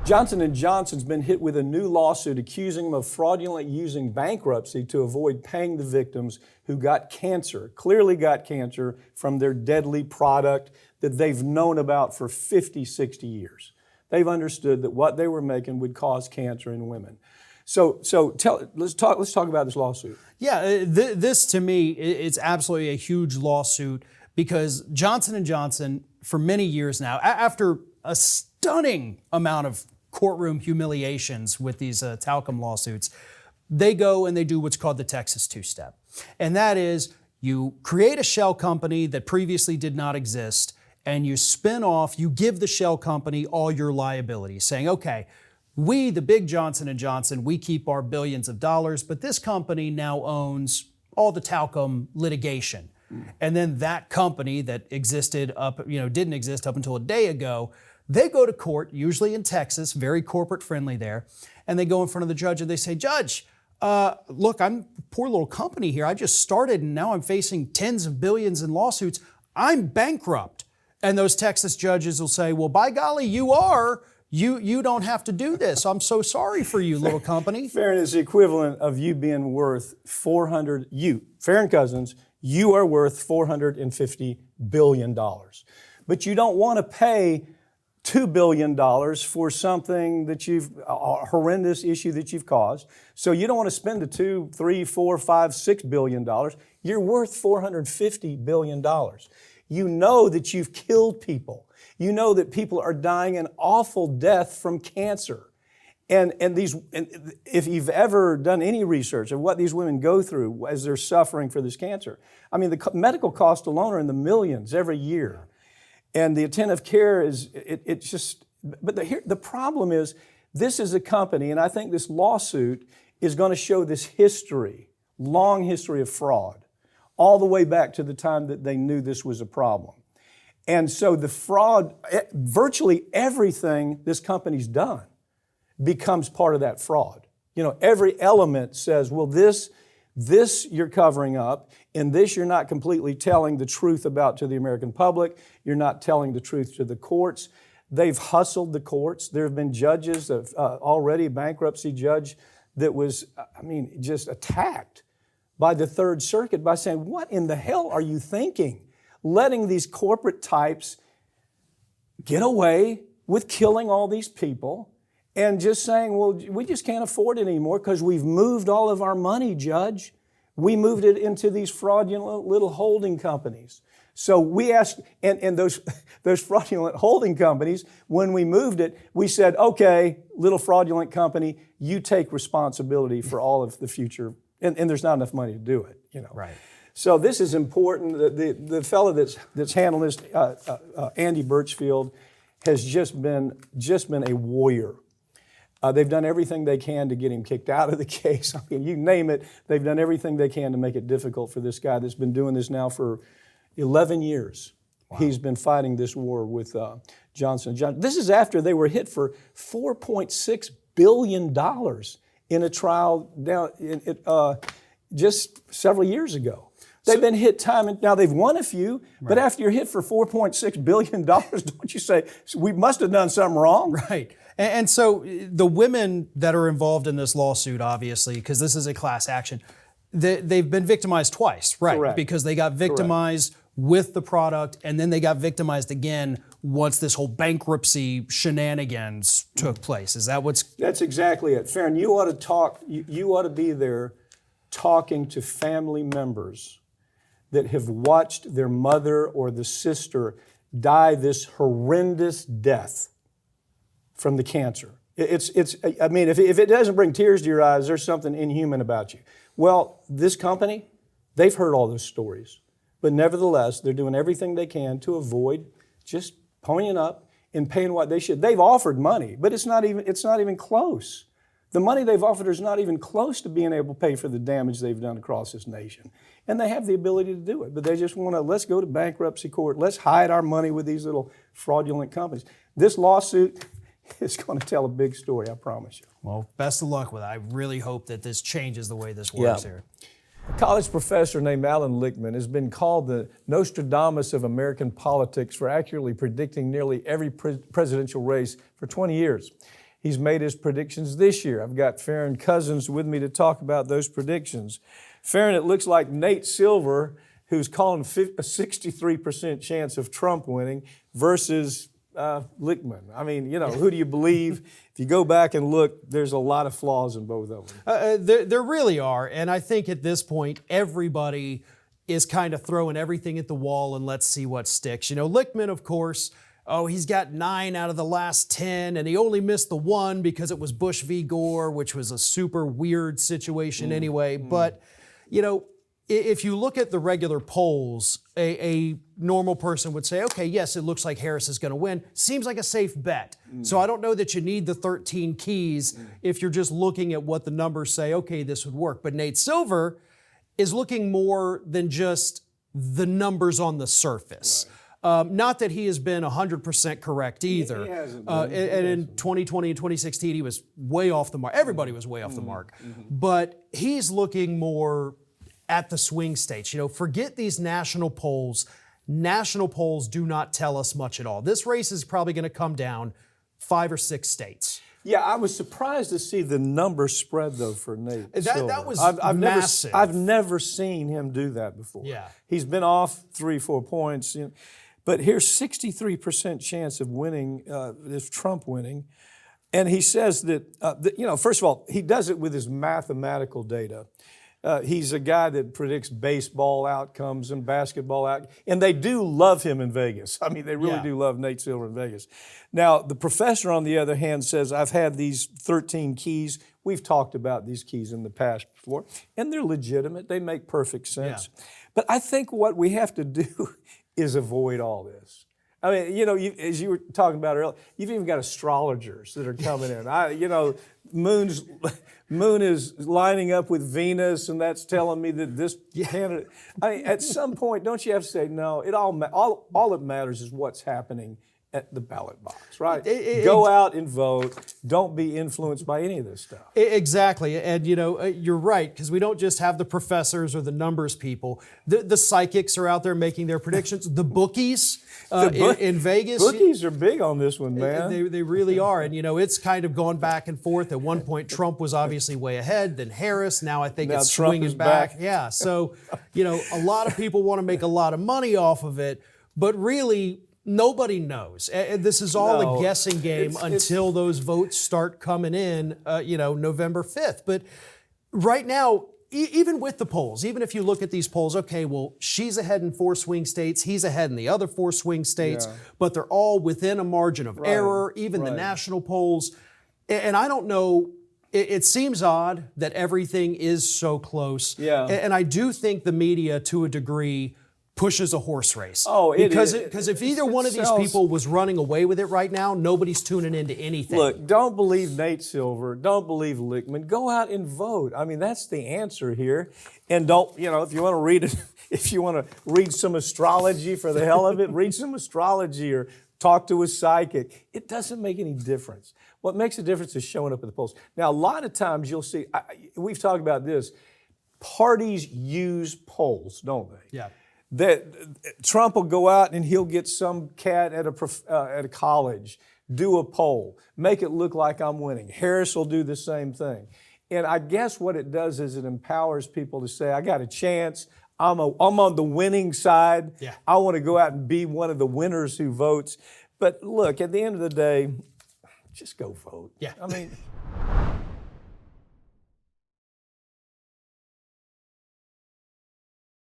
Johnson & Johnson's been hit with a new lawsuit accusing them of fraudulently using bankruptcy to avoid paying the victims who got cancer, clearly got cancer from their deadly product that they've known about for 50, 60 years. They've understood that what they were making would cause cancer in women. Let's talk about this lawsuit. Yeah, this to me, it's absolutely a huge lawsuit because Johnson & Johnson, for many years now, after a stunning amount of courtroom humiliations with these talcum lawsuits, they go and they do what's called the Texas two-step. And that is you create a shell company that previously did not exist and you spin off, you give the shell company all your liabilities, saying, okay, we, the big Johnson & Johnson, we keep our billions of dollars, but this company now owns all the talcum litigation. And then that company that didn't exist up until a day ago, they go to court, usually in Texas, very corporate friendly there, and they go in front of the judge and they say, Judge, look, I'm a poor little company here. I just started and now I'm facing tens of billions in lawsuits. I'm bankrupt. And those Texas judges will say, well, by golly, you are. You don't have to do this. I'm so sorry for you, little company. Farron is the equivalent of you being worth Farron Cousins, you are worth $450 billion. But you don't want to pay $2 billion for something that a horrendous issue that you've caused. So you don't want to spend the $2, $3, $4, $5, $6 billion. You're worth $450 billion. You know that you've killed people. You know that people are dying an awful death from cancer. And if you've ever done any research of what these women go through as they're suffering for this cancer, I mean, the medical costs alone are in the millions every year. And the attentive care but the problem is, this is a company, and I think this lawsuit is going to show this long history of fraud, all the way back to the time that they knew this was a problem. And so the fraud, virtually everything this company's done becomes part of that fraud. Every element says, well, this you're covering up, and this you're not completely telling the truth about to the American public. You're not telling the truth to the courts. They've hustled the courts. There have been judges, already a bankruptcy judge that was, just attacked by the Third Circuit by saying, what in the hell are you thinking? Letting these corporate types get away with killing all these people and just saying, well, we just can't afford it anymore because we've moved all of our money, Judge. We moved it into these fraudulent little holding companies. So we asked, and those fraudulent holding companies, when we moved it, we said, okay, little fraudulent company, you take responsibility for all of the future. And there's not enough money to do it, Right. So this is important. The fellow that's handling this, Andy Birchfield, has just been a warrior. They've done everything they can to get him kicked out of the case. You name it, they've done everything they can to make it difficult for this guy that's been doing this now for 11 years. Wow. He's been fighting this war with Johnson & Johnson. This is after they were hit for $4.6 billion in a trial just several years ago. They've been hit time, and now they've won a few, but after you're hit for $4.6 billion, don't you say, we must have done something wrong? Right. And so the women that are involved in this lawsuit, obviously, because this is a class action, they've been victimized twice, right? Correct. Because they got victimized with the product, and then they got victimized again once this whole bankruptcy shenanigans took place. Is that what's... That's exactly it. Farron, you ought to talk, you ought to be there talking to family members that have watched their mother or the sister die this horrendous death from the cancer. If it doesn't bring tears to your eyes, there's something inhuman about you. Well, this company, they've heard all those stories. But nevertheless, they're doing everything they can to avoid just ponying up and paying what they should. They've offered money, but it's not even close. The money they've offered is not even close to being able to pay for the damage they've done across this nation. And they have the ability to do it, but they just want to, let's go to bankruptcy court. Let's hide our money with these little fraudulent companies. This lawsuit is going to tell a big story, I promise you. Well, best of luck with it. I really hope that this changes the way this works here. A college professor named Alan Lichtman has been called the Nostradamus of American politics for accurately predicting nearly every presidential race for 20 years. He's made his predictions this year. I've got Farron Cousins with me to talk about those predictions. Farron, it looks like Nate Silver, who's calling a 63% chance of Trump winning, versus Lichtman. I mean, who do you believe? If you go back and look, there's a lot of flaws in both of them. There really are. And I think at this point, everybody is kind of throwing everything at the wall and let's see what sticks. Lichtman, of course, he's got 9 out of the last 10, and he only missed the 1 because it was Bush v. Gore, which was a super weird situation anyway. But, if you look at the regular polls, a normal person would say, okay, yes, it looks like Harris is going to win. Seems like a safe bet. So I don't know that you need the 13 keys if you're just looking at what the numbers say, okay, this would work. But Nate Silver is looking more than just the numbers on the surface. Right. Not that he has been 100% correct either. He hasn't and in 2020 and 2016, he was way off the mark. Everybody was way off the mark. But he's looking more at the swing states. Forget these national polls. National polls do not tell us much at all. This race is probably going to come down 5 or 6 states. Yeah, I was surprised to see the number spread, though, for Nate Silver. That was massive. I've never seen him do that before. Yeah. He's been off 3-4 points. But here's 63% chance of winning, if Trump winning. And he says that, first of all, he does it with his mathematical data. He's a guy that predicts baseball outcomes and basketball outcomes, and they do love him in Vegas. I mean, they really do love Nate Silver in Vegas. Now, the professor, on the other hand, says, I've had these 13 keys. We've talked about these keys in the past before, and they're legitimate. They make perfect sense. Yeah. But I think what we have to do is avoid all this. I mean, as you were talking about earlier, you've even got astrologers that are coming in. Moon is lining up with Venus, and that's telling me that this candidate. At some point, don't you have to say no? All that matters is what's happening at the ballot box, right? Go out and vote. Don't be influenced by any of this stuff. Exactly, and you're right, because we don't just have the professors or the numbers people. The psychics are out there making their predictions. The bookies in Vegas. Bookies are big on this one, man. They really are, and it's kind of gone back and forth. At one point, Trump was obviously way ahead, then Harris. Now I think it's swinging back. Yeah, so a lot of people want to make a lot of money off of it, but really, nobody knows. This is all a guessing game until those votes start coming in, November 5th. But right now, even with the polls, even if you look at these polls, okay, well, she's ahead in 4 swing states, he's ahead in the other 4 swing states, but they're all within a margin of error, even the national polls. And I don't know, it seems odd that everything is so close. Yeah. And I do think the media, to a degree, pushes a horse race. Because if either one of these people was running away with it right now, nobody's tuning into anything. Look, don't believe Nate Silver. Don't believe Lichtman. Go out and vote. I mean, that's the answer here. And don't, if you want to read it, if you want to read some astrology for the hell of it, read some astrology or talk to a psychic. It doesn't make any difference. What makes a difference is showing up at the polls. Now, a lot of times you'll see, we've talked about this, parties use polls, don't they? Yeah. That Trump will go out and he'll get some cat at a college, do a poll, make it look like I'm winning. Harris will do the same thing. And I guess what it does is it empowers people to say, I got a chance. I'm on the winning side. Yeah. I want to go out and be one of the winners who votes. But look, at the end of the day, just go vote. Yeah. I mean...